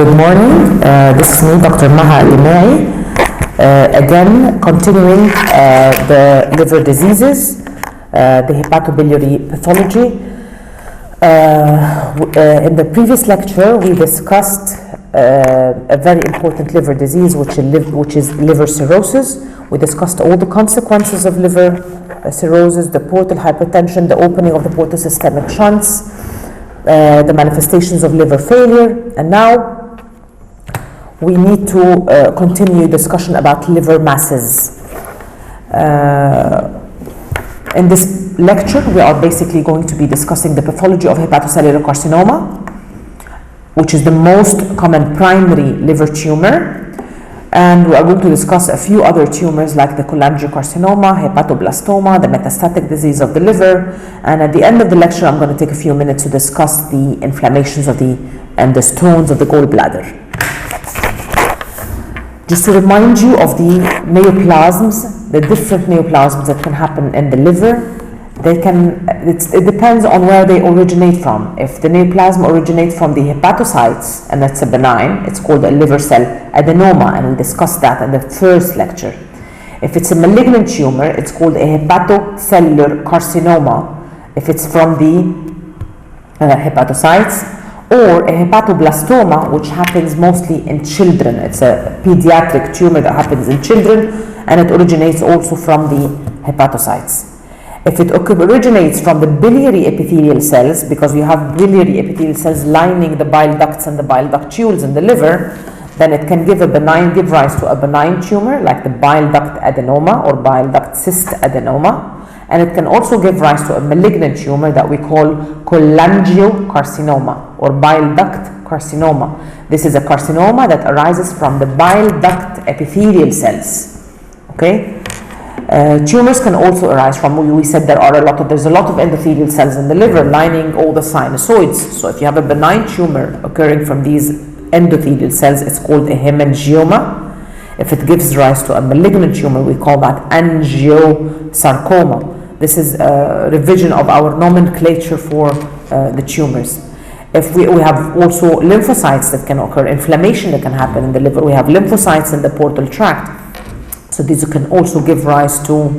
Good morning. This is me, Dr. Maha Guimei. Again, continuing the liver diseases, the hepatobiliary pathology. In the previous lecture, we discussed a very important liver disease, which is liver cirrhosis. We discussed all the consequences of liver cirrhosis, the portal hypertension, the opening of the portal systemic shunts, the manifestations of liver failure, and now we need to continue discussion about liver masses. In this lecture, we are basically going to be discussing the pathology of hepatocellular carcinoma, which is the most common primary liver tumor, and we are going to discuss a few other tumors like the cholangiocarcinoma, hepatoblastoma, the metastatic disease of the liver, and at the end of the lecture I'm going to take a few minutes to discuss the inflammations of and the stones of the gallbladder. Just to remind you of the neoplasms, the different neoplasms that can happen in the liver. It depends on where they originate from. If the neoplasm originates from the hepatocytes, and that's a benign, it's called a liver cell adenoma, and we discussed that in the first lecture. If it's a malignant tumor, it's called a hepatocellular carcinoma, if it's from the hepatocytes, or a hepatoblastoma, which happens mostly in children. It's a pediatric tumor that happens in children, and it originates also from the hepatocytes. If it originates from the biliary epithelial cells, because we have biliary epithelial cells lining the bile ducts and the bile ductules in the liver, then it can give rise to a benign tumor like the bile duct adenoma or bile duct cyst adenoma, and it can also give rise to a malignant tumor that we call cholangiocarcinoma or bile duct carcinoma. This is a carcinoma that arises from the bile duct epithelial cells. Okay. Tumors can also arise from, we said there's a lot of endothelial cells in the liver lining all the sinusoids. So if you have a benign tumor occurring from these endothelial cells, it's called a hemangioma. If it gives rise to a malignant tumor, we call that angiosarcoma. This is a revision of our nomenclature for the tumors. If we have also lymphocytes that can occur, inflammation that can happen in the liver. We have lymphocytes in the portal tract. So these can also give rise to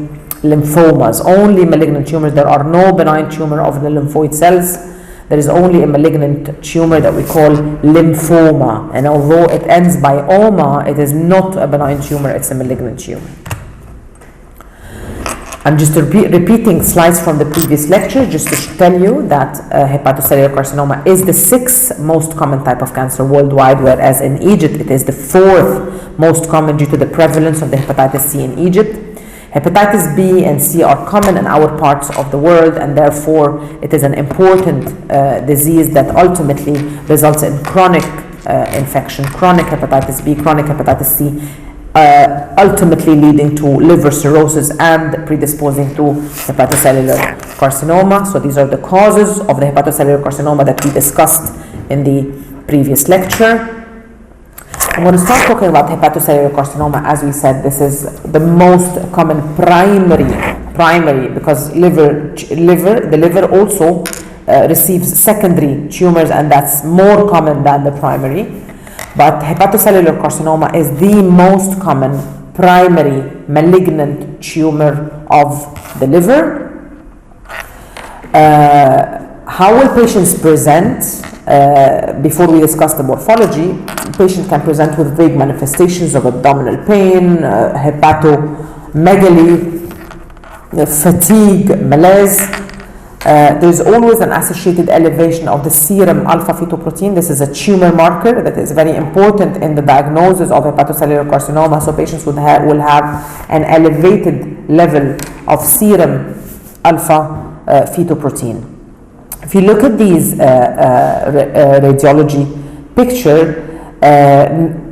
lymphomas. Only malignant tumors. There are no benign tumor of the lymphoid cells. There is only a malignant tumor that we call lymphoma. And although it ends by oma, it is not a benign tumor, it's a malignant tumor. I'm just repeating slides from the previous lecture just to tell you that hepatocellular carcinoma is the 6th most common type of cancer worldwide, whereas in Egypt it is the 4th most common due to the prevalence of the hepatitis C in Egypt. Hepatitis B and C are common in our parts of the world, and therefore it is an important disease that ultimately results in chronic infection, chronic hepatitis B, chronic hepatitis C, ultimately leading to liver cirrhosis and predisposing to hepatocellular carcinoma. So these are the causes of the hepatocellular carcinoma that we discussed in the previous lecture. I'm going to start talking about hepatocellular carcinoma. As we said, this is the most common primary because the liver also receives secondary tumors, and that's more common than the primary. But hepatocellular carcinoma is the most common primary malignant tumor of the liver. How will patients present? Before we discuss the morphology, the patient can present with vague manifestations of abdominal pain, hepatomegaly, fatigue, malaise. There is always an associated elevation of the serum alpha-fetoprotein. This is a tumor marker that is very important in the diagnosis of hepatocellular carcinoma. So patients will have an elevated level of serum alpha-fetoprotein. If you look at these radiology picture,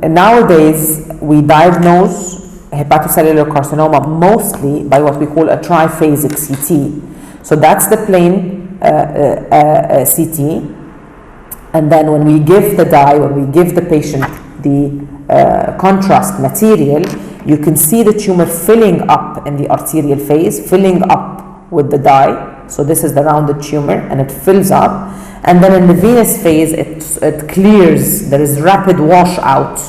nowadays we diagnose hepatocellular carcinoma mostly by what we call a triphasic CT. So that's the plain CT, and then when we give the dye, when we give the patient the contrast material, you can see the tumor filling up in the arterial phase, filling up with the dye, So this is the rounded tumor, and it fills up. And then in the venous phase, it clears. There is rapid washout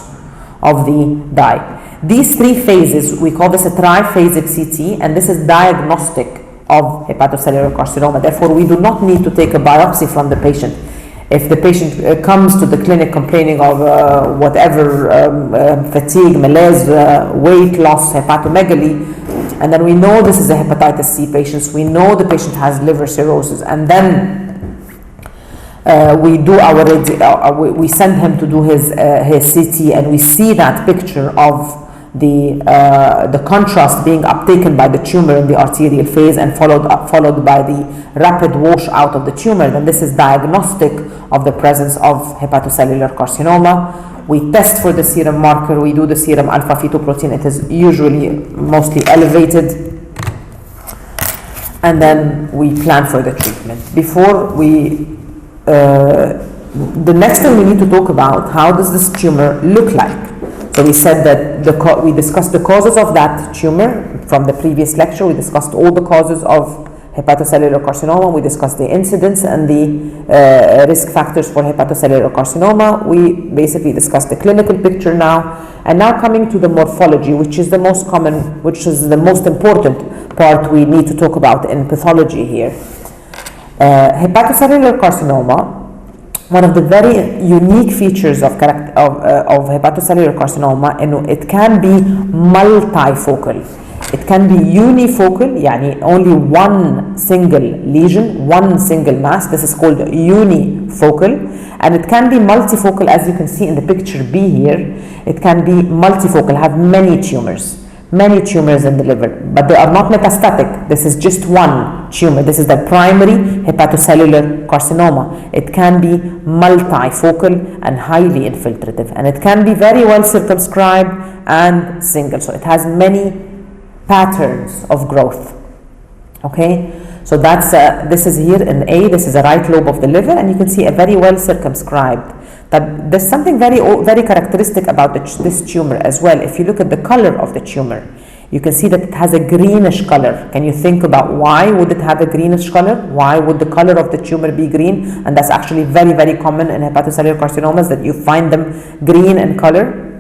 of the dye. These three phases, we call this a triphasic CT, and this is diagnostic of hepatocellular carcinoma. Therefore, we do not need to take a biopsy from the patient. If the patient comes to the clinic complaining of fatigue, malaise, weight loss, hepatomegaly, and then we know this is a hepatitis C patient, we know the patient has liver cirrhosis, and then we send him to do his CT, and we see that picture of the contrast being uptaken by the tumor in the arterial phase and followed by the rapid wash out of the tumor, then this is diagnostic of the presence of hepatocellular carcinoma. We test for the serum marker. We do the serum alpha-fetoprotein. It is usually mostly elevated, and then we plan for the treatment. Before we the next thing we need to talk about, how does this tumor look like? So we said that we discussed the causes of that tumor from the previous lecture. We discussed all the causes of hepatocellular carcinoma. We discussed the incidence and the risk factors for hepatocellular carcinoma. We basically discussed the clinical picture now. And now coming to the morphology, which is the most common, which is the most important part we need to talk about in pathology here. Hepatocellular carcinoma, one of the very unique features of hepatocellular carcinoma, and it can be multifocal. It can be unifocal, yani only one single lesion, one single mass. This is called unifocal. And it can be multifocal, as you can see in the picture B here. It can be multifocal, have many tumors in the liver, but they are not metastatic. This is just one tumor. This is the primary hepatocellular carcinoma. It can be multifocal and highly infiltrative, and it can be very well circumscribed and single. So it has many patterns of growth. Okay, so that's this is here in A. This is the right lobe of the liver, and you can see a very well circumscribed. That there's something very characteristic about this tumor as well. If you look at the color of the tumor, you can see that it has a greenish color. Can you think about why would it have a greenish color? Why would the color of the tumor be green? And that's actually very common in hepatocellular carcinomas, that you find them green in color.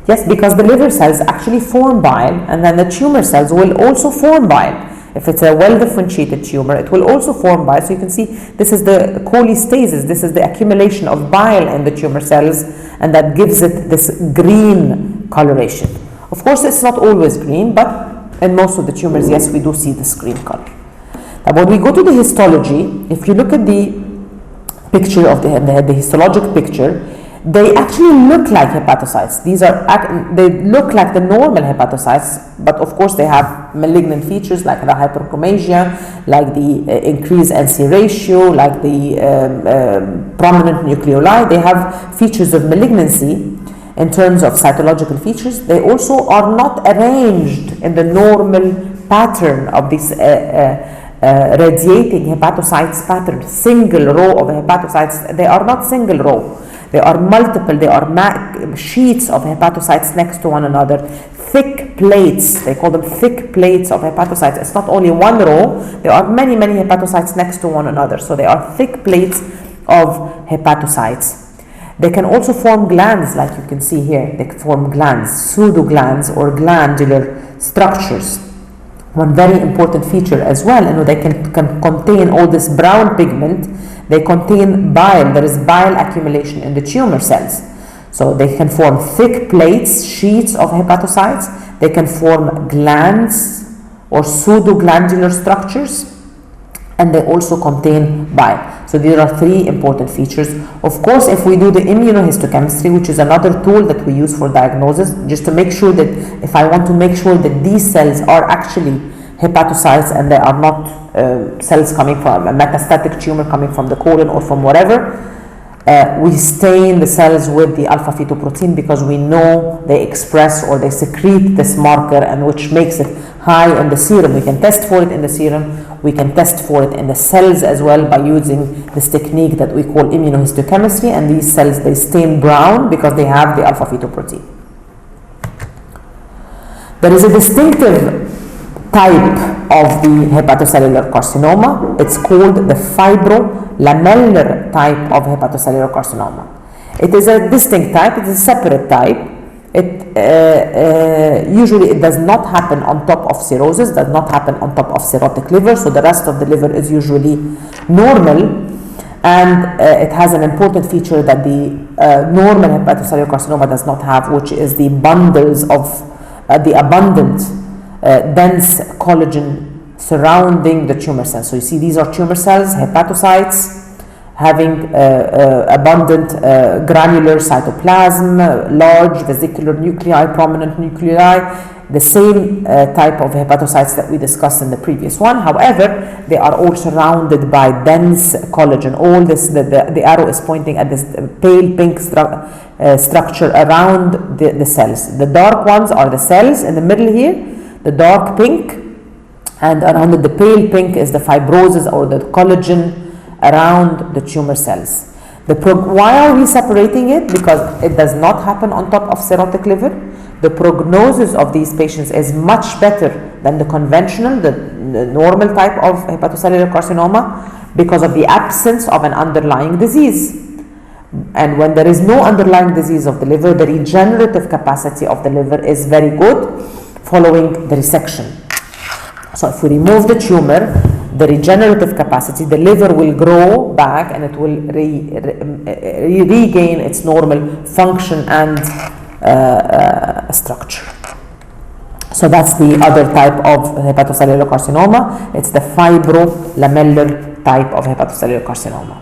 Yes, because the liver cells actually form bile, and then the tumor cells will also form bile. If it's a well-differentiated tumor, it will also form bile. So you can see this is the cholestasis. This is the accumulation of bile in the tumor cells, and that gives it this green coloration. Of course, it's not always green, but in most of the tumors, yes, we do see this green color. Now, when we go to the histology, if you look at the picture of the histologic picture, they actually look like hepatocytes. They look like the normal hepatocytes, but of course they have malignant features like the hyperchromasia, like the increased NC ratio, like the prominent nucleoli. They have features of malignancy in terms of cytological features. They also are not arranged in the normal pattern of this radiating hepatocytes pattern. Single row of hepatocytes, they are not single row. They are multiple, they are sheets of hepatocytes next to one another. Thick plates, they call them thick plates of hepatocytes. It's not only one row, there are many hepatocytes next to one another. So they are thick plates of hepatocytes. They can also form glands, like you can see here. They can form glands, pseudoglands or glandular structures. One very important feature as well, they can contain all this brown pigment. They contain bile. There is bile accumulation in the tumor cells. So they can form thick plates, sheets of hepatocytes. They can form glands or pseudoglandular structures, and they also contain bile. So there are three important features. Of course, if we do the immunohistochemistry, which is another tool that we use for diagnosis, just to make sure that if I want to make sure that these cells are actually hepatocytes and they are not cells coming from a metastatic tumor coming from the colon or from whatever, we stain the cells with the alpha-fetoprotein because we know they express or they secrete this marker, and which makes it high in the serum. We can test for it in the serum. We can test for it in the cells as well by using this technique that we call immunohistochemistry, and these cells, they stain brown because they have the alpha-fetoprotein. There is a distinctive type of the hepatocellular carcinoma. It's called the fibrolamellar type of hepatocellular carcinoma. It is a distinct type, it is a separate type. Usually it does not happen on top of cirrhosis, does not happen on top of cirrhotic liver, so the rest of the liver is usually normal. And it has an important feature that the normal hepatocellular carcinoma does not have, which is the bundles of the abundant dense collagen surrounding the tumor cells. So you see these are tumor cells, hepatocytes, having abundant granular cytoplasm, large vesicular nuclei, prominent nuclei, the same type of hepatocytes that we discussed in the previous one. However, they are all surrounded by dense collagen. All this, the arrow is pointing at this pale pink structure around the cells. The dark ones are the cells in the middle here, the dark pink, and around the pale pink is the fibrosis or the collagen around the tumor cells. Why are we separating it? Because it does not happen on top of cirrhotic liver. The prognosis of these patients is much better than the conventional, the normal type of hepatocellular carcinoma, because of the absence of an underlying disease. And when there is no underlying disease of the liver, the regenerative capacity of the liver is very good following the resection. So if we remove the tumor, the regenerative capacity, the liver will grow back and it will regain its normal function and structure. So that's the other type of hepatocellular carcinoma. It's the fibrolamellar type of hepatocellular carcinoma.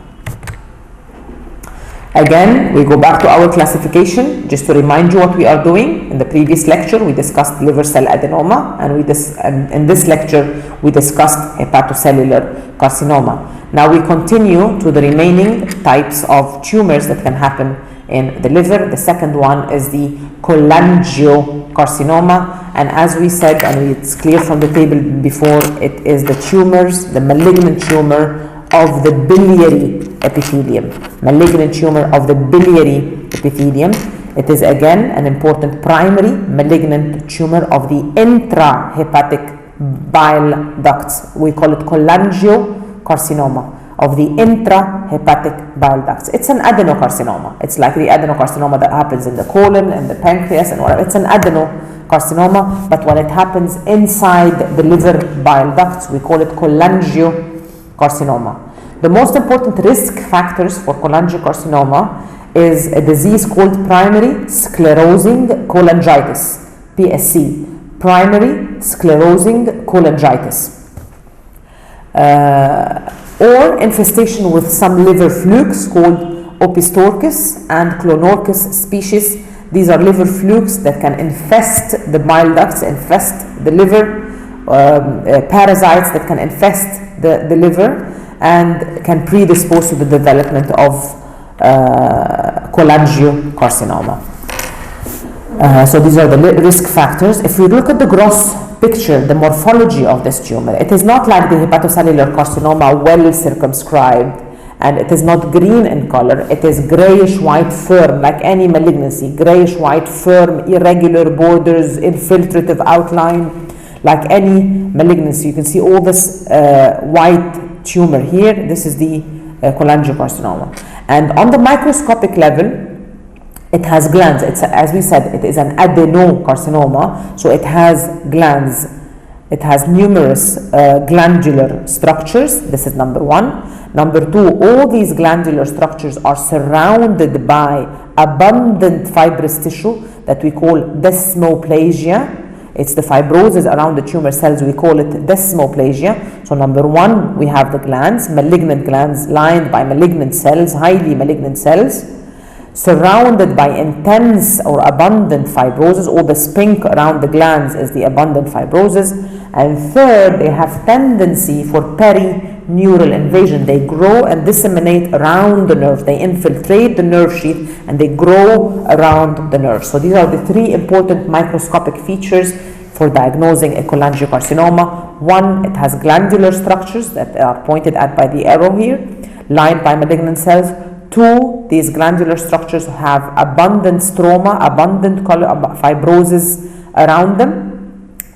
Again, we go back to our classification just to remind you what we are doing. In the previous lecture, we discussed liver cell adenoma, and in this lecture, we discussed hepatocellular carcinoma. Now we continue to the remaining types of tumors that can happen in the liver. The second one is the cholangiocarcinoma, and as we said, and it's clear from the table before, it is the tumors, the malignant tumor of the biliary epithelium. Malignant tumor of the biliary epithelium. It is again an important primary malignant tumor of the intrahepatic bile ducts. We call it cholangiocarcinoma of the intrahepatic bile ducts. It's an adenocarcinoma. It's like the adenocarcinoma that happens in the colon and the pancreas and whatever. It's an adenocarcinoma, but when it happens inside the liver bile ducts, we call it cholangiocarcinoma. The most important risk factors for cholangiocarcinoma is a disease called primary sclerosing cholangitis, PSC, primary sclerosing cholangitis, or infestation with some liver flukes called Opistorchis and Clonorchis species. These are liver flukes that can infest the bile ducts, infest the liver, parasites that can infest the liver and can predispose to the development of cholangiocarcinoma. So these are the risk factors. If we look at the gross picture, the morphology of this tumor, it is not like the hepatocellular carcinoma, well circumscribed, and it is not green in color. It is grayish white firm, like any malignancy, grayish white firm, irregular borders, infiltrative outline, like any malignancy. You can see all this white tumor here. This is the cholangiocarcinoma, and on the microscopic level, it has glands. It's, as we said, it is an adenocarcinoma, so it has glands. It has numerous glandular structures. This is number one. Number two, all these glandular structures are surrounded by abundant fibrous tissue that we call desmoplasia. It's the fibrosis around the tumor cells. We call it desmoplasia. So number one, we have the glands, malignant glands lined by malignant cells, highly malignant cells, surrounded by intense or abundant fibrosis. All the pink around the glands is the abundant fibrosis. And third, they have tendency for perineural invasion. They grow and disseminate around the nerve. They infiltrate the nerve sheath and they grow around the nerve. So these are the three important microscopic features for diagnosing a cholangiocarcinoma. One, it has glandular structures that are pointed at by the arrow here, lined by malignant cells. Two, these glandular structures have abundant stroma, abundant fibrosis around them.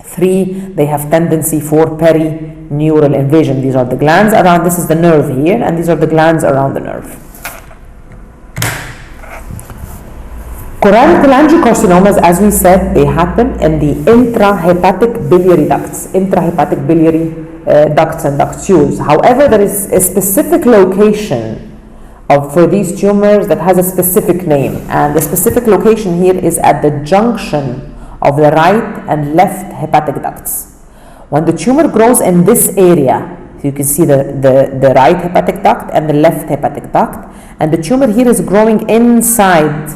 3, they have tendency for perineural invasion. These are the glands around, this is the nerve here, and these are the glands around the nerve. Cholangiocarcinomas, as we said, they happen in the intrahepatic biliary ducts, intrahepatic biliary ducts and ductules. However, there is a specific location for these tumors that has a specific name, and the specific location here is at the junction of the right and left hepatic ducts. When the tumor grows in this area, so you can see the right hepatic duct and the left hepatic duct, and the tumor here is growing inside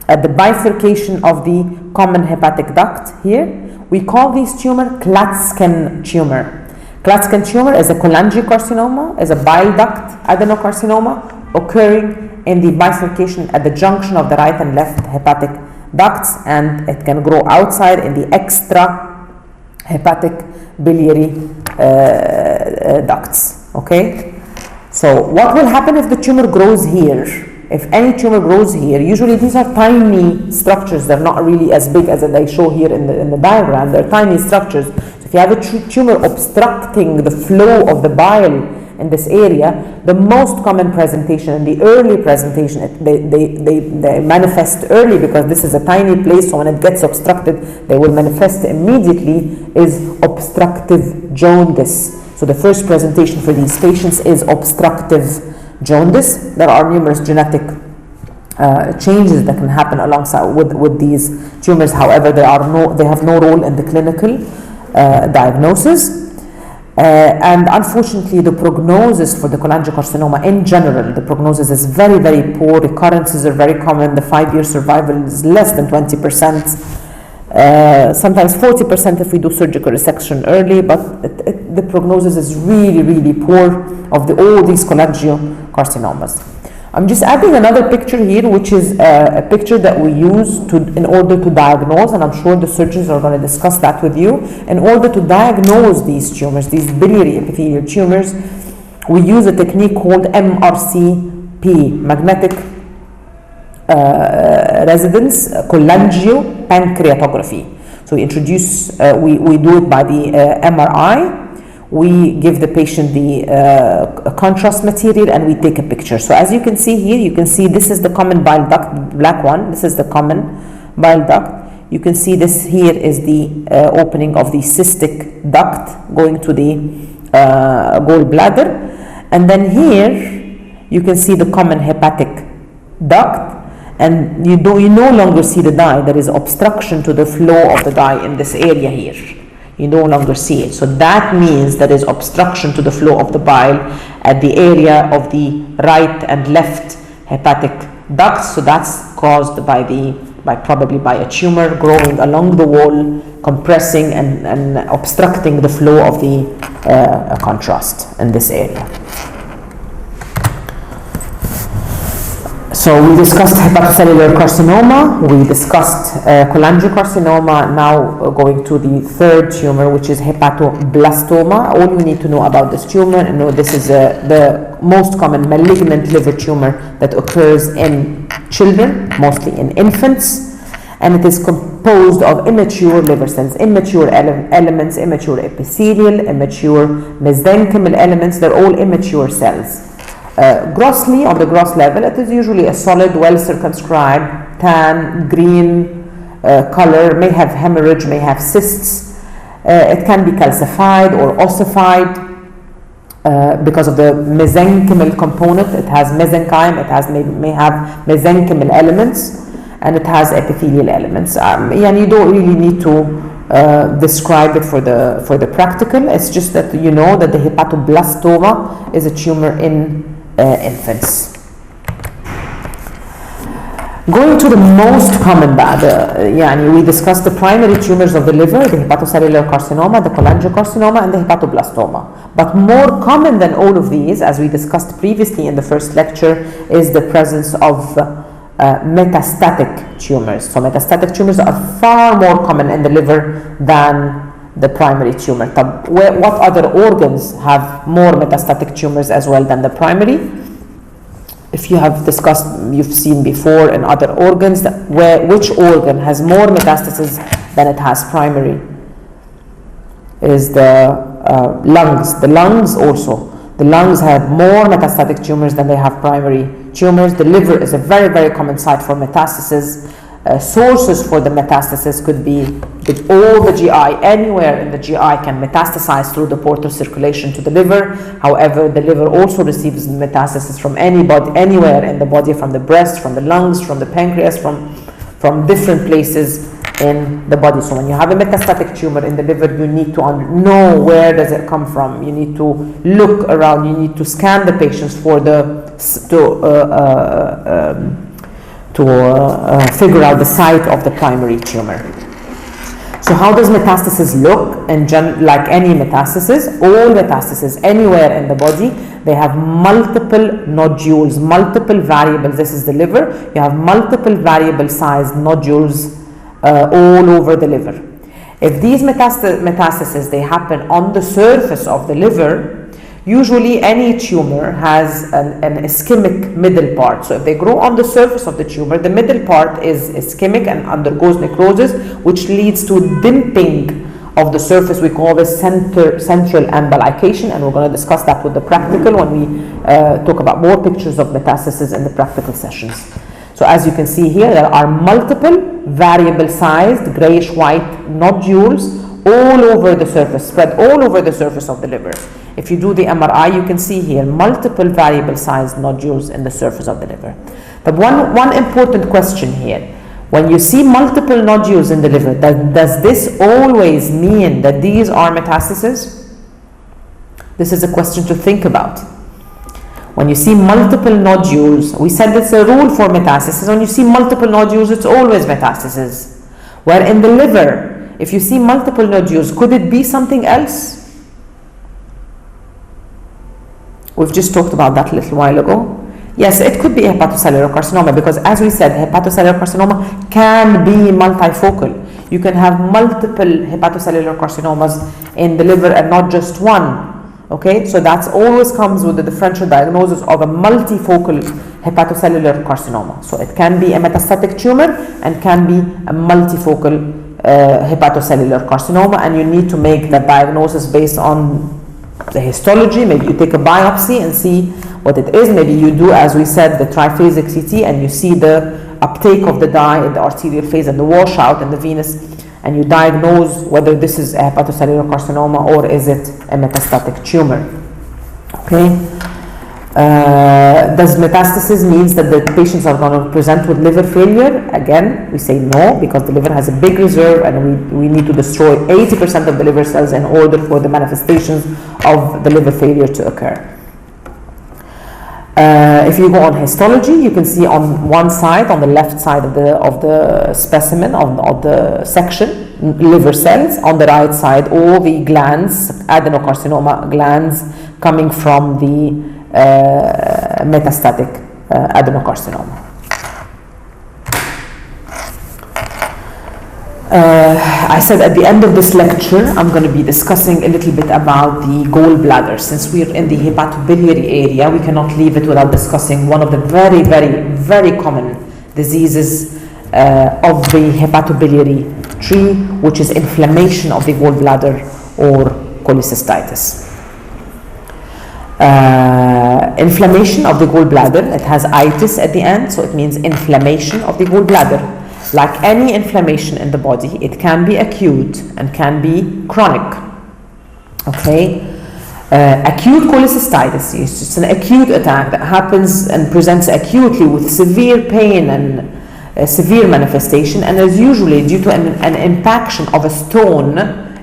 at the bifurcation of the common hepatic duct here, we call this tumor Klatskin tumor. Klatskin tumor is a cholangiocarcinoma, is a bile duct adenocarcinoma occurring in the bifurcation at the junction of the right and left hepatic ducts, and it can grow outside in the extra hepatic biliary ducts. Okay, so what will happen if the tumor grows here? If any tumor grows here, usually these are tiny structures. They're not really as big as they show here in the diagram. They're tiny structures. So if you have a tumor obstructing the flow of the bile in this area, the most common presentation and the early presentation, they manifest early because this is a tiny place, so when it gets obstructed, they will manifest immediately, is obstructive jaundice. So the first presentation for these patients is obstructive jaundice. There are numerous genetic changes that can happen alongside with these tumors. However, they have no role in the clinical diagnosis. And unfortunately, the prognosis for the cholangiocarcinoma in general, the prognosis is very, very poor. Recurrences are very common. The 5-year survival is less than 20%. Sometimes 40% if we do surgical resection early, but the prognosis is really, really poor of all these cholangiocarcinomas. I'm just adding another picture here, which is a picture that we use in order to diagnose, and I'm sure the surgeons are going to discuss that with you. In order to diagnose these tumors, these biliary epithelial tumors, we use a technique called MRCP, magnetic resonance cholangiopancreatography. So we do it by the MRI. We give the patient the contrast material and we take a picture. So as you can see here, you can see this is the common bile duct, black one. This is the common bile duct. You can see this here is the opening of the cystic duct going to the gallbladder. And then here you can see the common hepatic duct. And you no longer see the dye. There is obstruction to the flow of the dye in this area here. You no longer see it. So that means there is obstruction to the flow of the bile at the area of the right and left hepatic ducts. So that's caused probably by a tumor growing along the wall, compressing and obstructing the flow of the contrast in this area. So we discussed hepatocellular carcinoma, we discussed cholangiocarcinoma, now going to the third tumor, which is hepatoblastoma. All you need to know about this tumor, this is the most common malignant liver tumor that occurs in children, mostly in infants, and it is composed of immature liver cells, immature elements, immature epithelial, immature mesenchymal elements. They're all immature cells. Grossly, on the gross level, it is usually a solid, well circumscribed, tan, green color, may have hemorrhage, may have cysts. It can be calcified or ossified because of the mesenchymal component. It has mesenchyme, may have mesenchymal elements, and it has epithelial elements. And you don't really need to describe it for the practical. It's just that you know that the hepatoblastoma is a tumor in infants. Going to the most common we discussed the primary tumors of the liver, the hepatocellular carcinoma, the cholangiocarcinoma, and the hepatoblastoma. But more common than all of these, as we discussed previously in the first lecture, is the presence of metastatic tumors. So metastatic tumors are far more common in the liver than the primary tumor. What other organs have more metastatic tumors as well than the primary? If you have discussed, you've seen before in other organs, which organ has more metastasis than it has primary? is the lungs. The lungs also. The lungs have more metastatic tumors than they have primary tumors. The liver is a very, very common site for metastasis. Sources for the metastasis could be all the GI, anywhere in the GI can metastasize through the portal circulation to the liver. However, the liver also receives metastasis from anywhere in the body, from the breast, from the lungs, from the pancreas, from different places in the body. So when you have a metastatic tumor in the liver, you need to know where does it come from. You need to look around. You need to scan the patients for to figure out the site of the primary tumor. So how does metastasis look? Like any metastasis, all metastasis anywhere in the body, they have multiple nodules, multiple variables. This is the liver. You have multiple variable sized nodules all over the liver. If these metastases, they happen on the surface of the liver, usually any tumor has an ischemic middle part. So if they grow on the surface of the tumor, the middle part is ischemic and undergoes necrosis, which leads to dimping of the surface. We call this central embolication, and we're going to discuss that with the practical when we talk about more pictures of metastasis in the practical sessions. So as you can see here, there are multiple variable sized grayish white nodules all over the surface, spread all over the surface of the liver. If you do the MRI, you can see here multiple variable sized nodules in the surface of the liver. But one important question here, when you see multiple nodules in the liver, does this always mean that these are metastases? This is a question to think about. When you see multiple nodules, we said it's a rule for metastasis. When you see multiple nodules, it's always metastasis. Where in the liver, if you see multiple nodules, could it be something else? We've just talked about that a little while ago. Yes, it could be hepatocellular carcinoma, because as we said, hepatocellular carcinoma can be multifocal. You can have multiple hepatocellular carcinomas in the liver and not just one. Okay, so that always comes with the differential diagnosis of a multifocal hepatocellular carcinoma. So it can be a metastatic tumor and can be a multifocal hepatocellular carcinoma, and you need to make the diagnosis based on the histology. Maybe you take a biopsy and see what it is. Maybe you do, as we said, the triphasic CT, and you see the uptake of the dye in the arterial phase and the washout in the venous, and you diagnose whether this is a hepatocellular carcinoma or is it a metastatic tumor. Okay. Does metastasis means that the patients are going to present with liver failure? Again, we say no, because the liver has a big reserve, and we need to destroy 80% of the liver cells in order for the manifestations of the liver failure to occur. If you go on histology, you can see on one side, on the left side of the specimen, of the section, liver cells. On the right side, all the glands, adenocarcinoma glands coming from the metastatic adenocarcinoma. I said at the end of this lecture, I'm going to be discussing a little bit about the gallbladder. Since we're in the hepatobiliary area, we cannot leave it without discussing one of the very, very, very common diseases of the hepatobiliary tree, which is inflammation of the gallbladder or cholecystitis. Inflammation of the gallbladder, it has itis at the end, so it means inflammation of the gallbladder. Like any inflammation in the body, it can be acute and can be chronic. Okay, acute cholecystitis is just an acute attack that happens and presents acutely with severe pain and severe manifestation, and is usually due to an impaction of a stone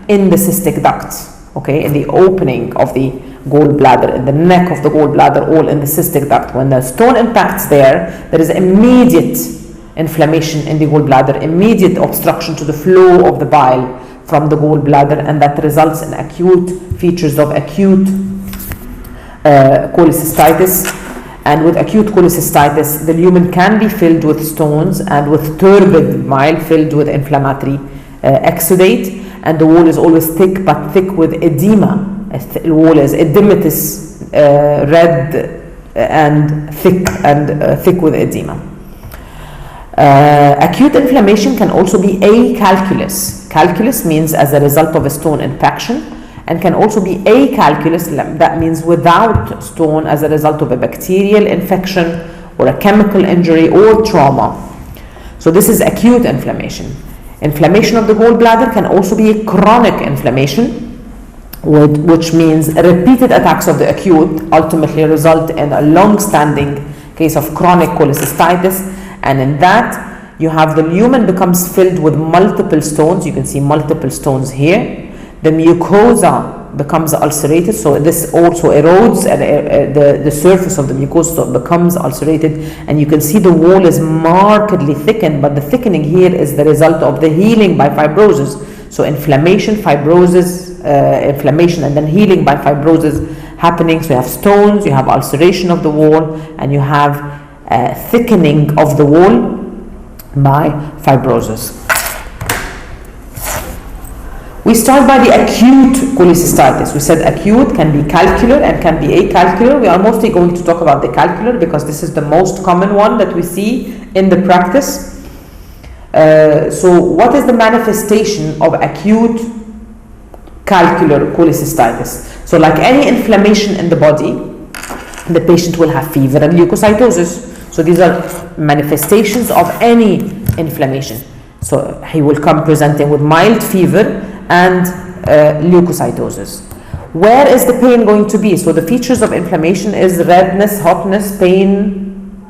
in the cystic duct. Okay, in the opening of the gallbladder, in the neck of the gallbladder, all in the cystic duct. When the stone impacts there is immediate inflammation in the gallbladder, immediate obstruction to the flow of the bile from the gallbladder, and that results in acute features of acute cholecystitis. And with acute cholecystitis, the lumen can be filled with stones and with turbid bile filled with inflammatory exudate, and the wall is always thick, but thick with edema. The wall is edematous, red and thick with edema. Acute inflammation can also be acalculous. Calculus means as a result of a stone infection, and can also be acalculous, that means without stone, as a result of a bacterial infection or a chemical injury or trauma. So this is acute inflammation. Inflammation of the gallbladder can also be a chronic inflammation, which means repeated attacks of the acute ultimately result in a long-standing case of chronic cholecystitis, and in that you have the lumen becomes filled with multiple stones. You can see multiple stones here. The mucosa becomes ulcerated, so this also erodes the surface of the mucosa, so it becomes ulcerated, and you can see the wall is markedly thickened, but the thickening here is the result of the healing by fibrosis. So inflammation, fibrosis, inflammation, and then healing by fibrosis happening. So you have stones, you have ulceration of the wall, and you have thickening of the wall by fibrosis. We start by the acute cholecystitis. We said acute can be calcular and can be acalcular. We are mostly going to talk about the calcular because this is the most common one that we see in the practice. So what is the manifestation of acute calcular cholecystitis? So like any inflammation in the body, the patient will have fever and leukocytosis. So these are manifestations of any inflammation. So he will come presenting with mild fever and leukocytosis. Where is the pain going to be? So the features of inflammation is redness, hotness, pain,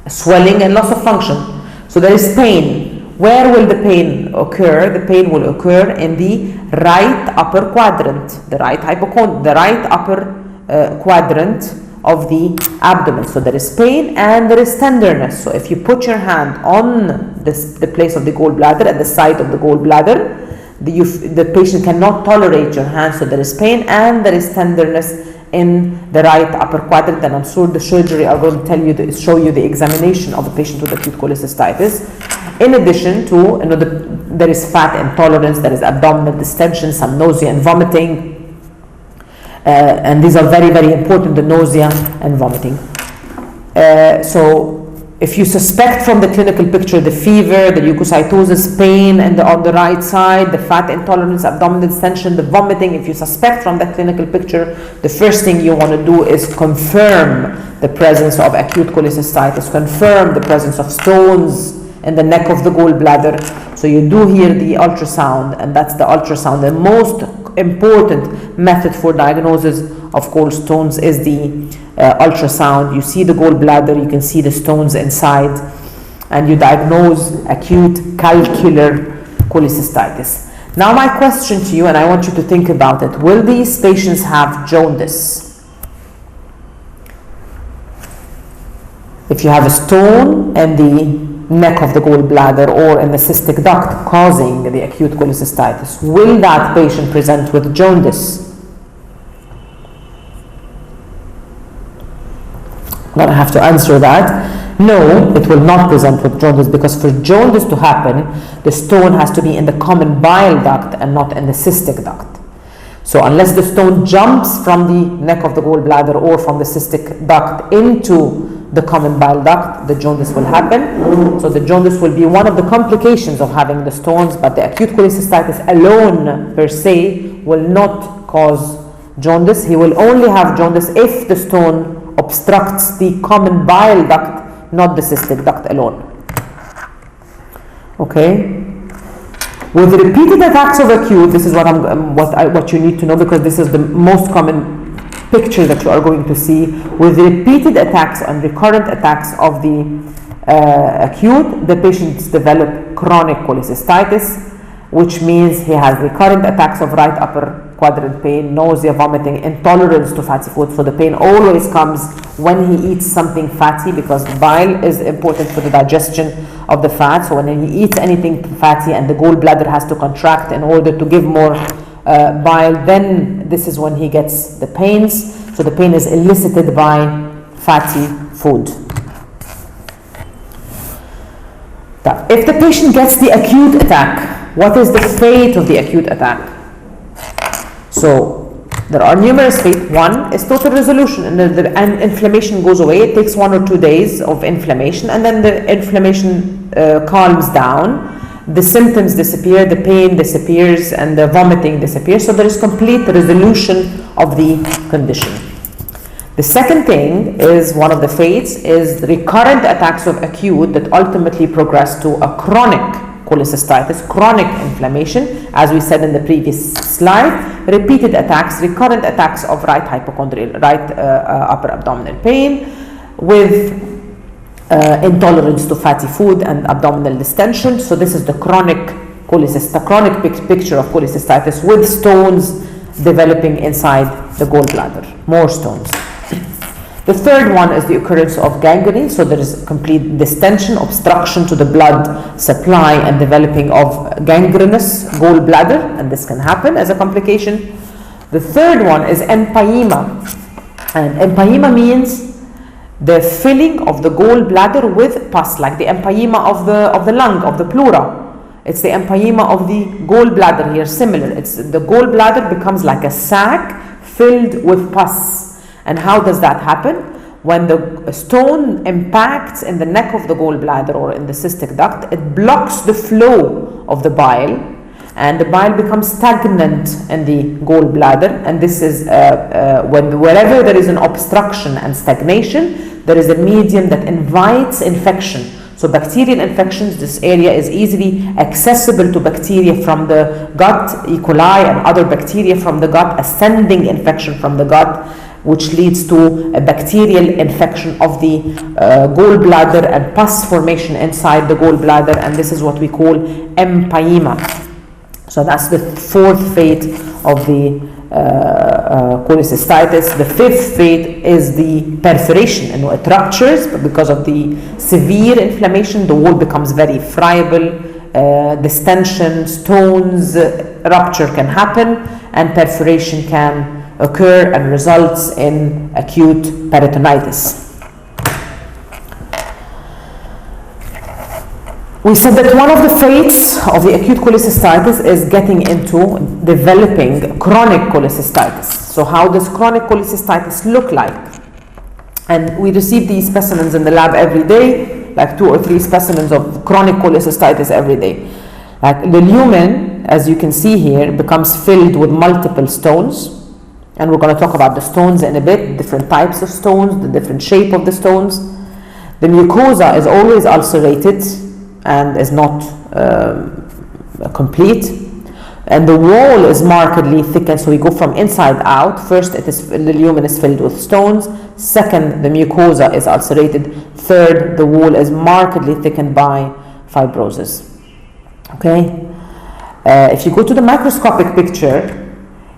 swelling, and loss of function. So there is pain. Where will the pain occur? The pain will occur in the right upper quadrant, the right upper quadrant of the abdomen. So there is pain and there is tenderness. So if you put your hand on the place of the gallbladder, at the site of the gallbladder, the patient cannot tolerate your hand, so there is pain and there is tenderness in the right upper quadrant, and I'm sure the surgery are going to show you the examination of a patient with acute cholecystitis. In addition to, there is fat intolerance, there is abdominal distension, some nausea and vomiting, and these are very, very important, the nausea and vomiting. So if you suspect from the clinical picture the fever, the leukocytosis, pain and on the right side, the fat intolerance, abdominal distension, the vomiting, if you suspect from that clinical picture, the first thing you want to do is confirm the presence of acute cholecystitis, confirm the presence of stones in the neck of the gallbladder. So you do here the ultrasound, and that's the ultrasound. The most important method for diagnosis of gallstones is the ultrasound. You see the gallbladder, you can see the stones inside, and you diagnose acute calcular cholecystitis. Now my question to you, and I want you to think about it, will these patients have jaundice? If you have a stone in the neck of the gallbladder or in the cystic duct causing the acute cholecystitis, will that patient present with jaundice? I'm going to have to answer that. No, it will not present with jaundice, because for jaundice to happen, the stone has to be in the common bile duct and not in the cystic duct. So unless the stone jumps from the neck of the gallbladder or from the cystic duct into the common bile duct, the jaundice will happen. So the jaundice will be one of the complications of having the stones, but the acute cholecystitis alone per se will not cause jaundice. He will only have jaundice if the stone obstructs the common bile duct, not the cystic duct alone. Okay? With repeated attacks of acute, this is what you need to know, because this is the most common picture that you are going to see. With repeated attacks and recurrent attacks of the acute, the patients develop chronic cholecystitis, which means he has recurrent attacks of right upper quadrant pain, nausea, vomiting, intolerance to fatty food. So the pain always comes when he eats something fatty, because bile is important for the digestion of the fat. So when he eats anything fatty and the gallbladder has to contract in order to give more bile, then this is when he gets the pains. So the pain is elicited by fatty food. If the patient gets the acute attack, what is the fate of the acute attack? So There are numerous fates. One is total resolution, and inflammation goes away. It takes 1 or 2 days of inflammation, and then the inflammation calms down. The symptoms disappear, the pain disappears, and the vomiting disappears. So there is complete resolution of the condition. The second thing is, one of the fates is recurrent attacks of acute that ultimately progress to a chronic cholecystitis, chronic inflammation, as we said in the previous slide, repeated attacks, recurrent attacks of right hypochondrial, right upper abdominal pain with intolerance to fatty food and abdominal distension. So this is the chronic picture of cholecystitis with stones developing inside the gallbladder, more stones. The third one is the occurrence of gangrene, so there is complete distension, obstruction to the blood supply, and developing of gangrenous gallbladder, and this can happen as a complication. The third one is empyema, and empyema means the filling of the gallbladder with pus, like the empyema of the lung, of the pleura. It's the empyema of the gallbladder here, similar. It's the gallbladder becomes like a sac filled with pus. And how does that happen? When the stone impacts in the neck of the gallbladder or in the cystic duct, it blocks the flow of the bile, and the bile becomes stagnant in the gallbladder. And this is wherever there is an obstruction and stagnation, there is a medium that invites infection. So bacterial infections, this area is easily accessible to bacteria from the gut, E. coli and other bacteria from the gut, ascending infection from the gut, which leads to a bacterial infection of the gallbladder and pus formation inside the gallbladder, and this is what we call empyema. So that's the fourth fate of the cholecystitis. The fifth fate is the perforation. It ruptures, but because of the severe inflammation, the wall becomes very friable. Distension, stones, rupture can happen, and perforation can occur and results in acute peritonitis. We said that one of the fates of the acute cholecystitis is getting into developing chronic cholecystitis. So how does chronic cholecystitis look like? And we receive these specimens in the lab every day, like 2 or 3 specimens of chronic cholecystitis every day. Like the lumen, as you can see here, becomes filled with multiple stones. And we're going to talk about the stones in a bit, different types of stones, the different shape of the stones. The mucosa is always ulcerated and is not complete. And the wall is markedly thickened, so we go from inside out. First, the lumen is filled with stones. Second, the mucosa is ulcerated. Third, the wall is markedly thickened by fibrosis. Okay? If you go to the microscopic picture,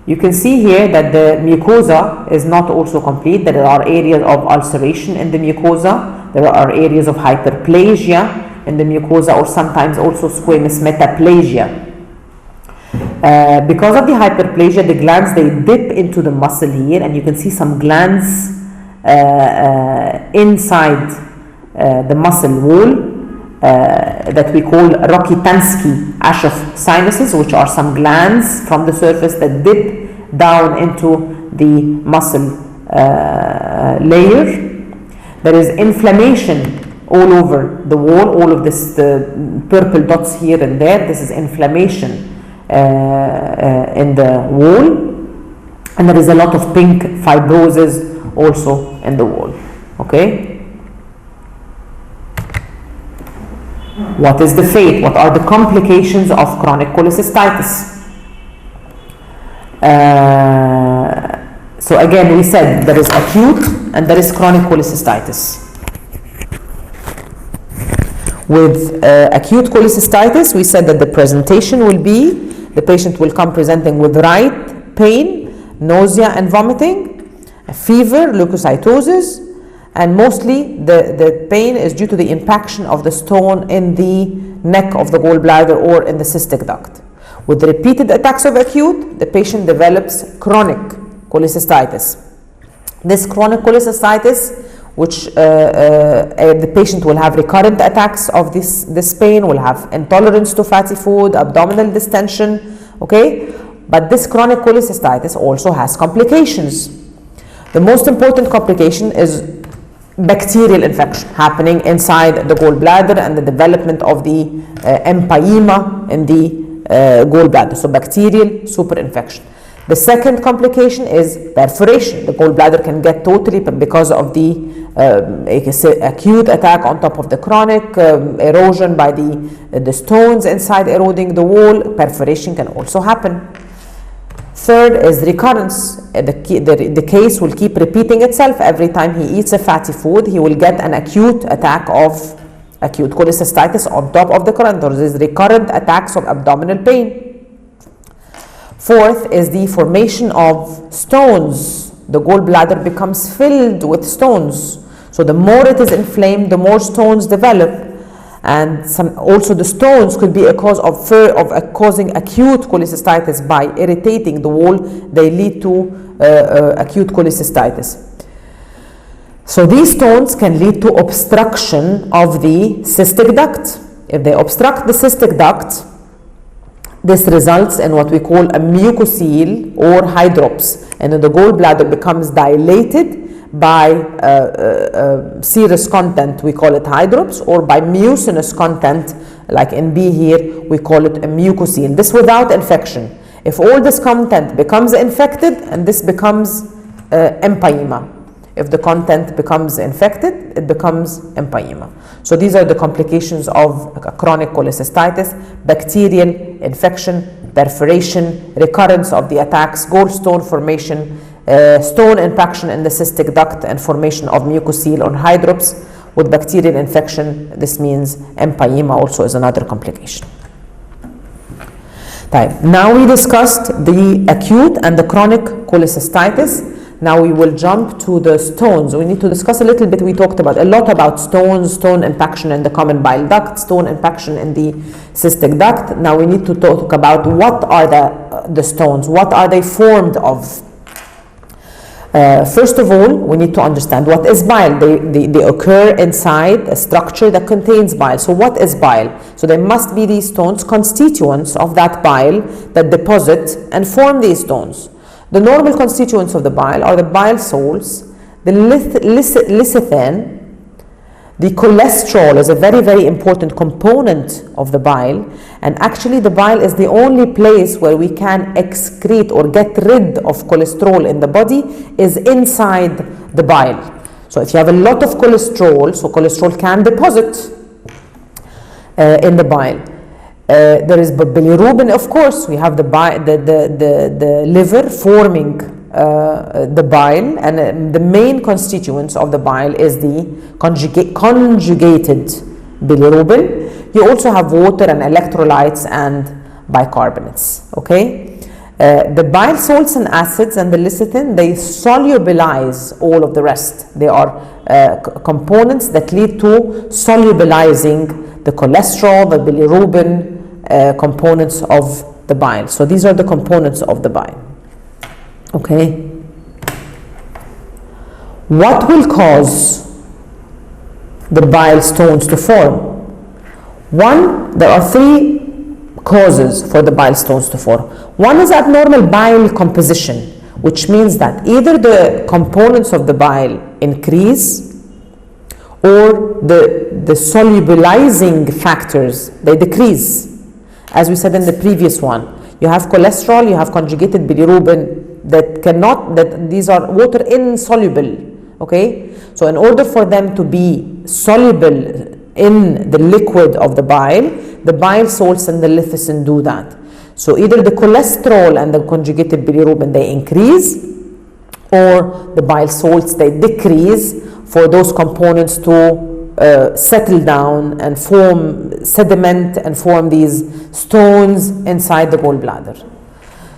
you can see here that the mucosa is not also complete. There are areas of ulceration in the mucosa. There are areas of hyperplasia in the mucosa, or sometimes also squamous metaplasia. Because of the hyperplasia, the glands, they dip into the muscle here, and you can see some glands inside the muscle wall that we call Rokitansky-Aschoff sinuses, which are some glands from the surface that dip down into the muscle layer. There is inflammation all over the wall, all of this, the purple dots here and there, this is inflammation in the wall, and there is a lot of pink fibrosis also in the wall. Okay? What is the fate? What are the complications of chronic cholecystitis? So again, we said there is acute and there is chronic cholecystitis. With acute cholecystitis, we said that the presentation will be, the patient will come presenting with right pain, nausea and vomiting, a fever, leukocytosis, and mostly the pain is due to the impaction of the stone in the neck of the gallbladder or in the cystic duct. With repeated attacks of acute, the patient develops chronic cholecystitis. This chronic cholecystitis, which the patient will have recurrent attacks of this pain, will have intolerance to fatty food, abdominal distension, okay? But this chronic cholecystitis also has complications. The most important complication is bacterial infection happening inside the gallbladder and the development of the empyema in the gallbladder. So bacterial superinfection. The second complication is perforation. The gallbladder can get totally, because of the acute attack on top of the chronic erosion by the stones inside eroding the wall. Perforation can also happen. Third is recurrence. The case will keep repeating itself. Every time he eats a fatty food, he will get an acute attack of acute cholecystitis on top of the current. There is recurrent attacks of abdominal pain. Fourth is the formation of stones. The gallbladder becomes filled with stones. So the more it is inflamed, the more stones develop. And also the stones could be a cause of causing acute cholecystitis by irritating the wall. They lead to acute cholecystitis. So these stones can lead to obstruction of the cystic duct. If they obstruct the cystic duct, this results in what we call a mucocele or hydrops, and then the gallbladder becomes dilated by serous content, we call it hydrops, or by mucinous content, like in B here, we call it a mucocele. This without infection. If all this content becomes infected, and this becomes empyema. If the content becomes infected, it becomes empyema. So these are the complications of chronic cholecystitis: bacterial infection, perforation, recurrence of the attacks, gallstone formation, stone impaction in the cystic duct, and formation of mucocele or hydrops. With bacterial infection, this means empyema also is another complication. Now we discussed the acute and the chronic cholecystitis. Now we will jump to the stones. We need to discuss a little bit. We talked a lot about stones, stone impaction in the common bile duct, stone impaction in the cystic duct. Now we need to talk about what are the stones, what are they formed of. First of all, we need to understand what is bile. They occur inside a structure that contains bile. So what is bile? So there must be these stones, constituents of that bile that deposit and form these stones. The normal constituents of the bile are the bile salts, the lecithin. The cholesterol is a very, very important component of the bile, and actually the bile is the only place where we can excrete or get rid of cholesterol in the body is inside the bile. So if you have a lot of cholesterol, so cholesterol can deposit in the bile. There is bilirubin, of course. We have the liver forming the bile, and the main constituents of the bile is the conjugated bilirubin. You also have water and electrolytes and bicarbonates. Okay, the bile salts and acids and the lecithin, they solubilize all of the rest. They are components that lead to solubilizing the cholesterol, the bilirubin components of the bile. So these are the components of the bile. Okay. What will cause the bile stones to form? One, there are three causes for the bile stones to form. One is abnormal bile composition, which means that either the components of the bile increase or the solubilizing factors, they decrease. As we said in the previous one, you have cholesterol, you have conjugated bilirubin that these are water insoluble. Okay, so in order for them to be soluble in the liquid of the bile salts and the lecithin do that. So either the cholesterol and the conjugated bilirubin, they increase, or the bile salts, they decrease for those components to settle down and form sediment and form these stones inside the gallbladder.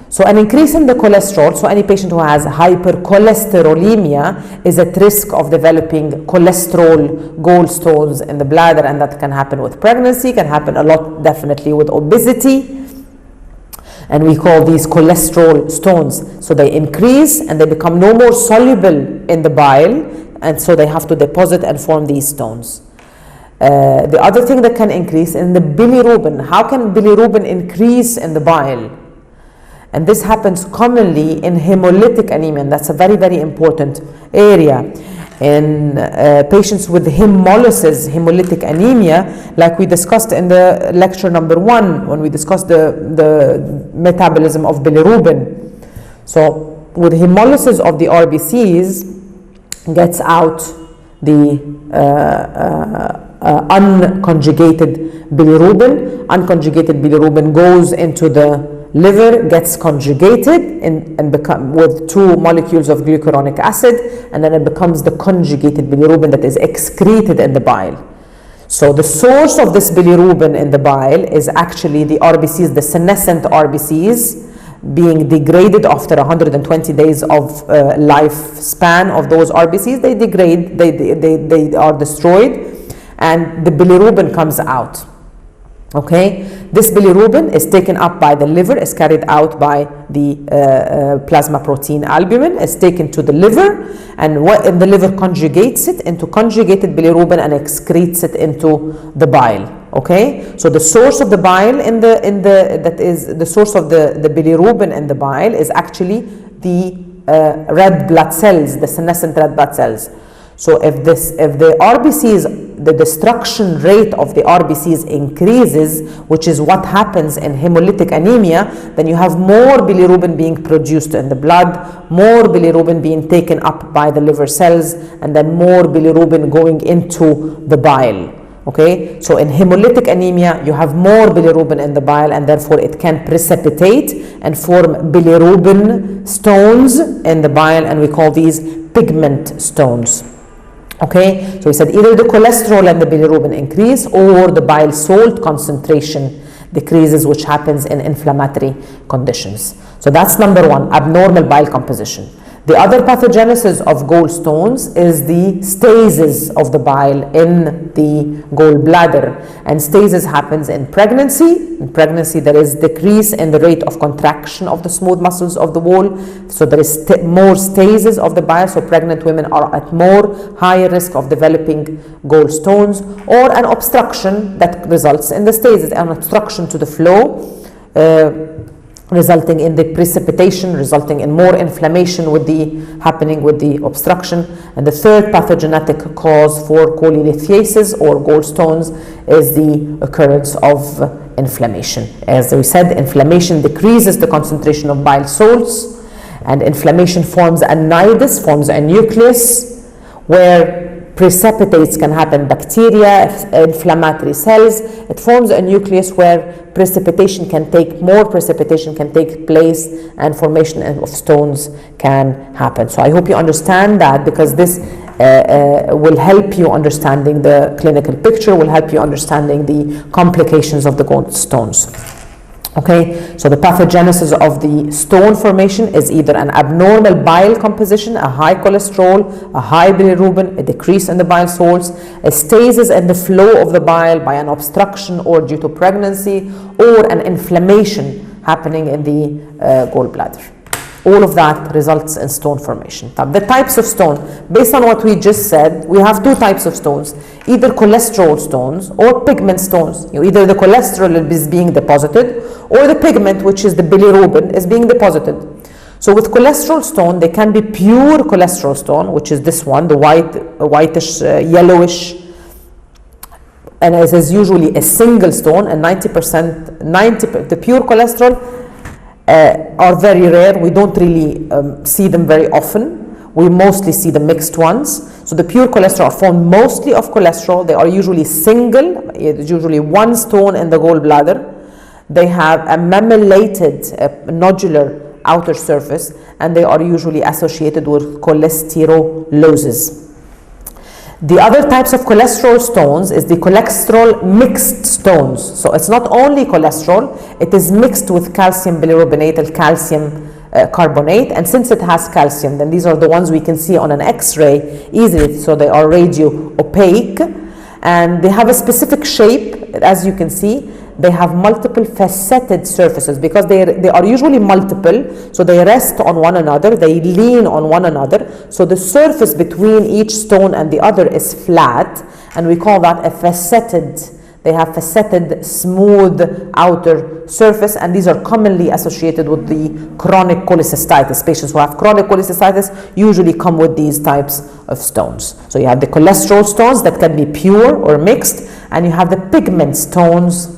So an increase in the cholesterol, so any patient who has hypercholesterolemia is at risk of developing cholesterol gallstones in the bladder, and that can happen with pregnancy, can happen a lot definitely with obesity, and we call these cholesterol stones. So they increase and they become no more soluble in the bile, and so they have to deposit and form these stones. The other thing that can increase in the bilirubin. How can bilirubin increase in the bile? And this happens commonly in hemolytic anemia, and that's a very, very important area. In patients with hemolytic anemia, like we discussed in the lecture number 1, when we discussed the metabolism of bilirubin. So with hemolysis of the RBCs, gets out the unconjugated bilirubin. Unconjugated bilirubin goes into the liver, gets conjugated and become with 2 molecules of glucuronic acid, and then it becomes the conjugated bilirubin that is excreted in the bile. So the source of this bilirubin in the bile is actually the RBCs, the senescent RBCs, being degraded after 120 days of lifespan of those RBCs. They degrade, they are destroyed, and the bilirubin comes out. Okay, this bilirubin is taken up by the liver, is carried out by the plasma protein albumin, is taken to the liver, and the liver conjugates it into conjugated bilirubin and excretes it into the bile. Okay, so the source of the bile that is the source of the bilirubin in the bile is actually the red blood cells, the senescent red blood cells. So if the RBCs, the destruction rate of the RBCs increases, which is what happens in hemolytic anemia, then you have more bilirubin being produced in the blood, more bilirubin being taken up by the liver cells, and then more bilirubin going into the bile. Okay, so in hemolytic anemia, you have more bilirubin in the bile, and therefore it can precipitate and form bilirubin stones in the bile, and we call these pigment stones. Okay, so we said either the cholesterol and the bilirubin increase, or the bile salt concentration decreases, which happens in inflammatory conditions. So that's number 1, abnormal bile composition. The other pathogenesis of gallstones is the stasis of the bile in the gallbladder, and stasis happens in pregnancy. In pregnancy, there is decrease in the rate of contraction of the smooth muscles of the wall, so there is more stasis of the bile, so pregnant women are at more higher risk of developing gallstones, or an obstruction that results in the stasis, an obstruction to the flow, resulting in the precipitation, resulting in more inflammation happening with the obstruction. And the third pathogenetic cause for cholelithiasis or gallstones is the occurrence of inflammation. As we said, inflammation decreases the concentration of bile salts, and inflammation forms a nidus, forms a nucleus, where precipitates can happen, bacteria, inflammatory cells. It forms a nucleus where more precipitation can take place, and formation of stones can happen. So I hope you understand that, because this will help you understanding the clinical picture, will help you understanding the complications of the gallstones. Okay, so the pathogenesis of the stone formation is either an abnormal bile composition, a high cholesterol, a high bilirubin, a decrease in the bile salts, a stasis in the flow of the bile by an obstruction or due to pregnancy, or an inflammation happening in the gallbladder. All of that results in stone formation. The types of stone, based on what we just said, we have 2 types of stones, either cholesterol stones or pigment stones. Either the cholesterol is being deposited, or the pigment, which is the bilirubin, is being deposited. So with cholesterol stone, they can be pure cholesterol stone, which is this one, the whitish, yellowish, and it is usually a single stone, and 90% the pure cholesterol are very rare. We don't really see them very often. We mostly see the mixed ones. So the pure cholesterol are formed mostly of cholesterol. They are usually single. It's usually one stone in the gallbladder. They have a mammillated nodular outer surface, and they are usually associated with cholesterolosis. The other types of cholesterol stones is the cholesterol mixed stones. So it's not only cholesterol, it is mixed with calcium bilirubinate and calcium carbonate, and since it has calcium, then these are the ones we can see on an X-ray easily, so they are radio opaque, and they have a specific shape. As you can see, they have multiple faceted surfaces, because they are usually multiple, so they rest on one another, they lean on one another, so the surface between each stone and the other is flat, and we call that a faceted They have faceted, smooth outer surface, and these are commonly associated with the chronic cholecystitis. Patients who have chronic cholecystitis usually come with these types of stones. So you have the cholesterol stones that can be pure or mixed, and you have the pigment stones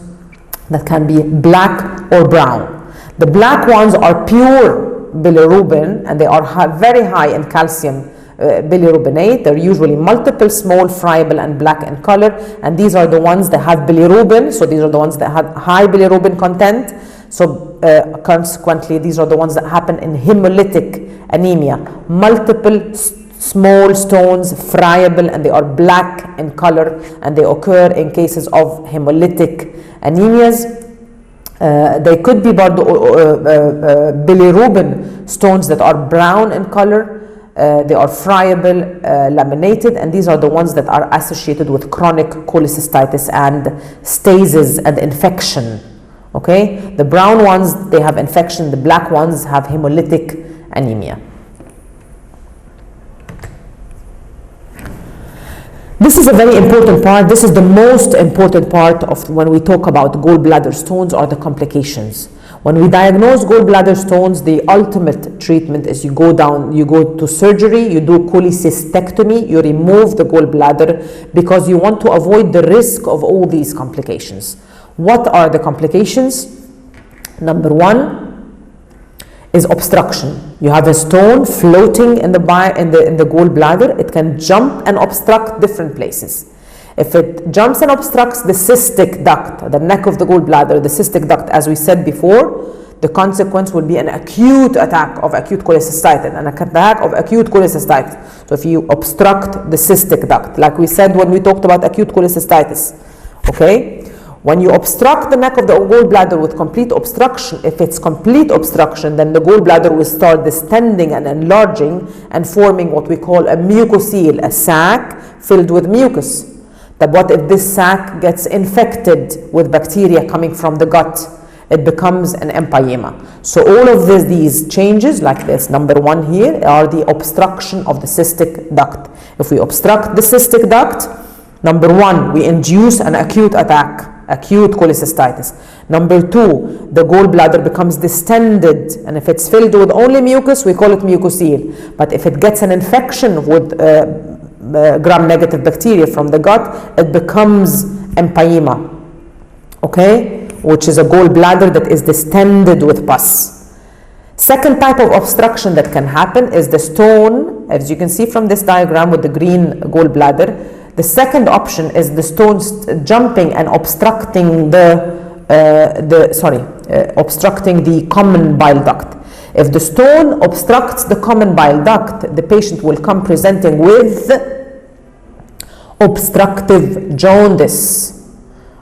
that can be black or brown. The black ones are pure bilirubin, and they are very high in calcium bilirubinate. They're usually multiple, small, friable, and black in color, and these are the ones that have bilirubin. So these are the ones that have high bilirubin content. So consequently, these are the ones that happen in hemolytic anemia. Multiple small stones, friable, and they are black in color, and they occur in cases of hemolytic anemias. They could be bilirubin stones that are brown in color. They are friable, laminated, and these are the ones that are associated with chronic cholecystitis and stasis and infection. Okay, the brown ones, they have infection. The black ones have hemolytic anemia. This is a very important part. This is the most important part of when we talk about gallbladder stones, are the complications. When we diagnose gallbladder stones, the ultimate treatment is you go to surgery, you do cholecystectomy, you remove the gallbladder because you want to avoid the risk of all these complications. What are the complications? Number one is obstruction. You have a stone floating in the gallbladder. It can jump and obstruct different places. If it jumps and obstructs the cystic duct, the neck of the gallbladder, the cystic duct, as we said before, the consequence will be an acute attack of acute cholecystitis, an attack of acute cholecystitis. So if you obstruct the cystic duct, like we said when we talked about acute cholecystitis, okay? When you obstruct the neck of the gallbladder with complete obstruction, if it's complete obstruction, then the gallbladder will start distending and enlarging and forming what we call a mucocele, a sac filled with mucus. But what if this sac gets infected with bacteria coming from the gut? It becomes an empyema. So all of these changes like this, number one here, are the obstruction of the cystic duct. If we obstruct the cystic duct, number one, we induce an acute attack, acute cholecystitis. Number two, the gallbladder becomes distended, and if it's filled with only mucus, we call it mucocele. But if it gets an infection with gram-negative bacteria from the gut, it becomes empyema, okay, which is a gallbladder that is distended with pus. Second type of obstruction that can happen is the stone, as you can see from this diagram with the green gallbladder. The second option is the stones jumping and obstructing obstructing the common bile duct. If the stone obstructs the common bile duct, the patient will come presenting with obstructive jaundice,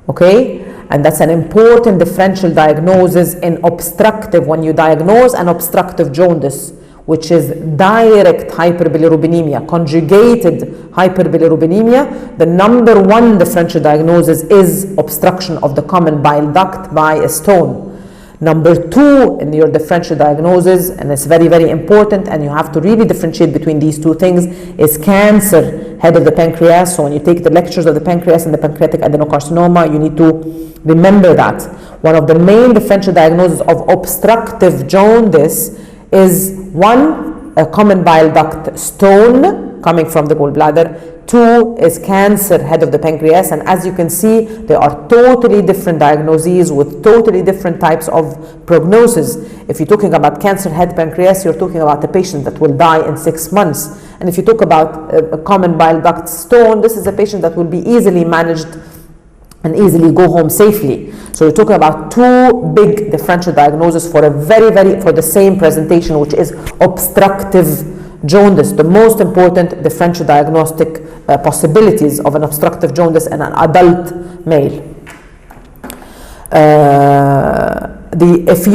okay? And that's an important differential diagnosis in obstructive. When you diagnose an obstructive jaundice, which is direct hyperbilirubinemia, conjugated hyperbilirubinemia, the number one differential diagnosis is obstruction of the common bile duct by a stone. Number two in your differential diagnosis, and it's very, very important, and you have to really differentiate between these two things, is cancer, head of the pancreas. So when you take the lectures of the pancreas and the pancreatic adenocarcinoma, you need to remember that. One of the main differential diagnoses of obstructive jaundice is one, a common bile duct stone coming from the gallbladder. Two is cancer, head of the pancreas, and as you can see, there are totally different diagnoses with totally different types of prognosis. If you're talking about cancer head pancreas, you're talking about a patient that will die in 6 months. And if you talk about a common bile duct stone, this is a patient that will be easily managed and easily go home safely. So we're talking about two big differential diagnoses for the same presentation, which is obstructive jaundice, the most important differential diagnostic possibilities of an obstructive jaundice in an adult male. If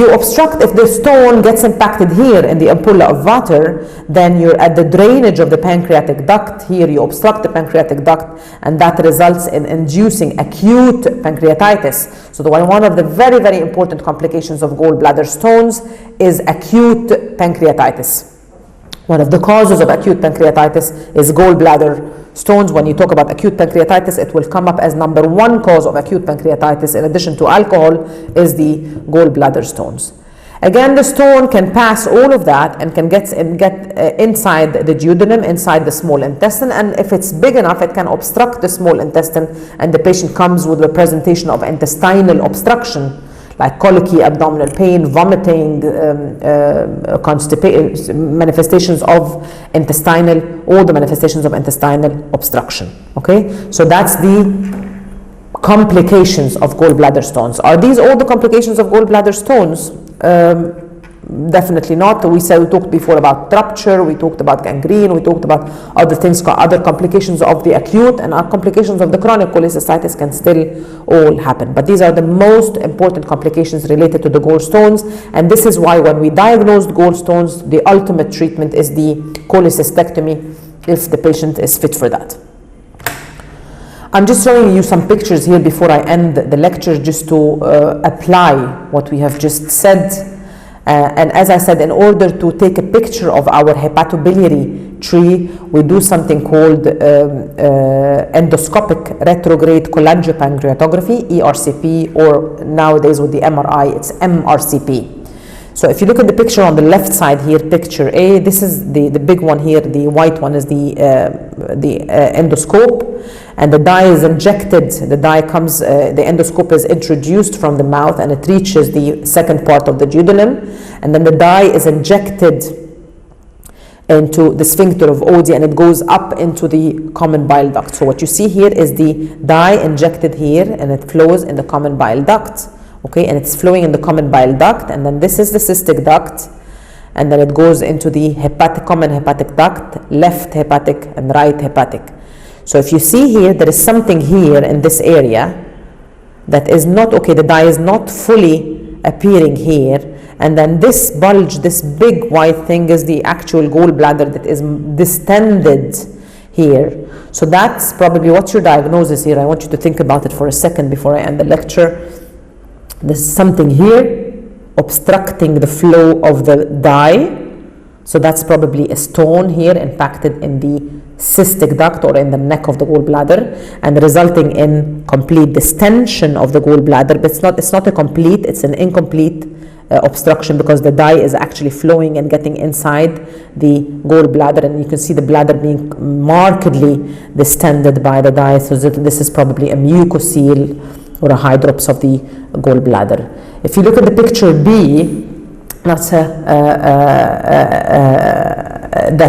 the stone gets impacted here in the ampulla of water, then you're at the drainage of the pancreatic duct. Here you obstruct the pancreatic duct, and that results in inducing acute pancreatitis. So one of the very, very important complications of gallbladder stones is acute pancreatitis. One of the causes of acute pancreatitis is gallbladder stones, when you talk about acute pancreatitis, it will come up as number 1 cause of acute pancreatitis, in addition to alcohol, is the gallbladder stones. Again, the stone can pass all of that and can get inside the duodenum, inside the small intestine, and if it's big enough, it can obstruct the small intestine, and the patient comes with a presentation of intestinal obstruction, like colicky, abdominal pain, vomiting, constipation, manifestations of all the manifestations of intestinal obstruction. Okay, so that's the complications of gallbladder stones. Are these all the complications of gallbladder stones? Definitely not. We talked before about rupture, we talked about gangrene, we talked about other things, other complications of the acute, and complications of the chronic cholecystitis can still all happen. But these are the most important complications related to the gallstones, and this is why when we diagnosed gallstones, the ultimate treatment is the cholecystectomy if the patient is fit for that. I'm just showing you some pictures here before I end the lecture, just to apply what we have just said. And as I said, in order to take a picture of our hepatobiliary tree, we do something called endoscopic retrograde cholangiopancreatography, ERCP, or nowadays with the MRI, it's MRCP. So if you look at the picture on the left side here, picture A, this is the big one here, the white one is the endoscope, and the dye is injected, the endoscope is introduced from the mouth, and it reaches the second part of the duodenum, and then the dye is injected into the sphincter of Oddi, and it goes up into the common bile duct. So what you see here is the dye injected here, and it flows in the common bile duct. Okay, and it's flowing in the common bile duct, and then this is the cystic duct, and then it goes into the common hepatic duct, left hepatic and right hepatic. So if you see here, there is something here in this area that is not okay, the dye is not fully appearing here, and then this bulge, this big white thing, is the actual gallbladder that is distended here. So that's probably what's your diagnosis here. I want you to think about it for a second before I end the lecture. There's something here obstructing the flow of the dye, so that's probably a stone here impacted in the cystic duct or in the neck of the gallbladder, and resulting in complete distension of the gallbladder. But it's not a complete, it's an incomplete obstruction, because the dye is actually flowing and getting inside the gallbladder, and you can see the bladder being markedly distended by the dye. So this is probably a mucocele or a hydrops of the gallbladder. If you look at the picture B, that's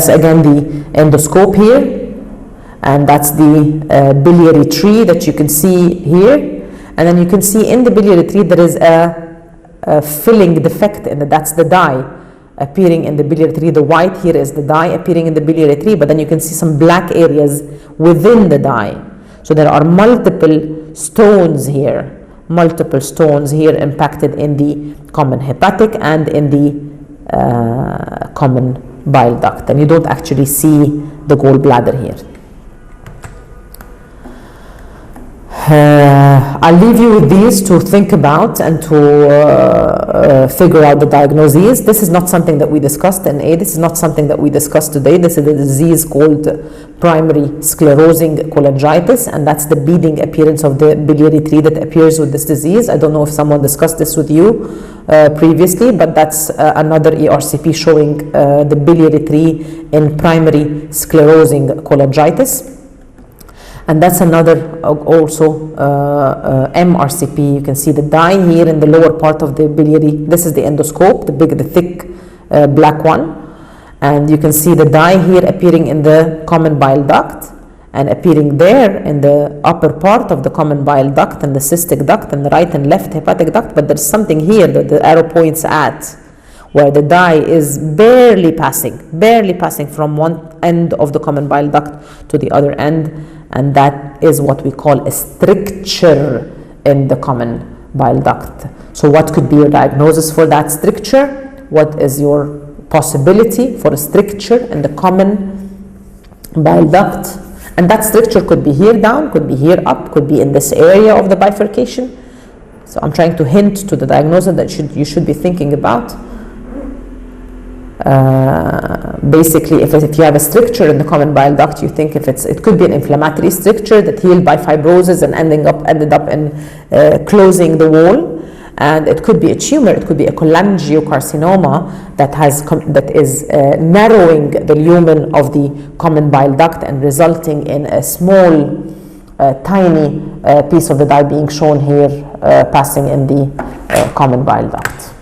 again the endoscope here, and that's the biliary tree that you can see here, and then you can see in the biliary tree there is a filling defect, and that's the dye appearing in the biliary tree. The white here is the dye appearing in the biliary tree, but then you can see some black areas within the dye. So there are multiple stones here impacted in the common hepatic and in the common bile duct, and you don't actually see the gallbladder here. I'll leave you with these to think about and to figure out the diagnoses. This is not something that we discussed in A. This is not something that we discussed today. This is a disease called primary sclerosing cholangitis, and that's the beading appearance of the biliary tree that appears with this disease. I don't know if someone discussed this with you previously, but that's another ERCP showing the biliary tree in primary sclerosing cholangitis. And that's another also MRCP. You can see the dye here in the lower part of the biliary. This is the endoscope, the thick black one. And you can see the dye here appearing in the common bile duct and appearing there in the upper part of the common bile duct and the cystic duct and the right and left hepatic duct. But there's something here that the arrow points at, where the dye is barely passing from one end of the common bile duct to the other end. And that is what we call a stricture in the common bile duct. So what could be your diagnosis for that stricture? What is your possibility for a stricture in the common bile duct? And that stricture could be here down, could be here up, could be in this area of the bifurcation. So I'm trying to hint to the diagnosis that you should be thinking about. basically, if you have a stricture in the common bile duct, you think it could be an inflammatory stricture that healed by fibrosis and ended up in closing the wall. And it could be a tumor, it could be a cholangiocarcinoma that is narrowing the lumen of the common bile duct and resulting in a small, tiny piece of the dye being shown here, passing in the common bile duct.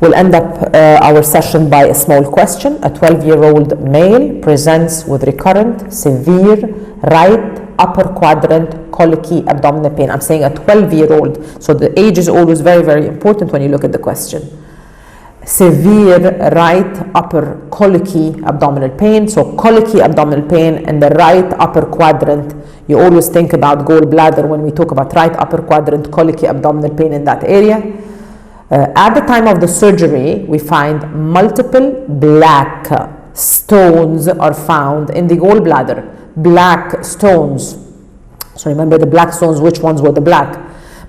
We'll end up our session by a small question. A 12-year-old male presents with recurrent, severe, right upper quadrant colicky abdominal pain. I'm saying a 12-year-old, so the age is always very, very important when you look at the question. Severe right upper colicky abdominal pain. So colicky abdominal pain in the right upper quadrant. You always think about gallbladder when we talk about right upper quadrant colicky abdominal pain in that area. At the time of the surgery, we find multiple black stones are found in the gallbladder. Black stones. So remember the black stones, which ones were the black?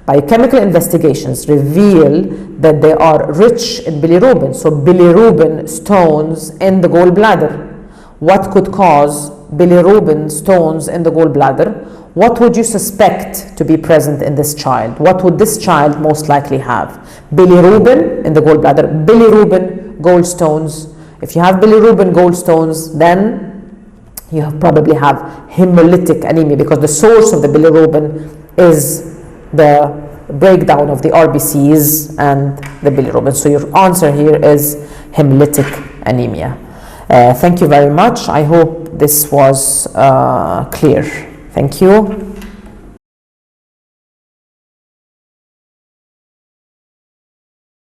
Biochemical investigations reveal that they are rich in bilirubin. So bilirubin stones in the gallbladder. What could cause bilirubin stones in the gallbladder? What would you suspect to be present in this child? What would this child most likely have? Bilirubin in the gallbladder, bilirubin gallstones. If you have bilirubin gallstones, then you probably have hemolytic anemia, because the source of the bilirubin is the breakdown of the RBCs and the bilirubin. So your answer here is hemolytic anemia. Thank you very much. I hope this was clear. Thank you.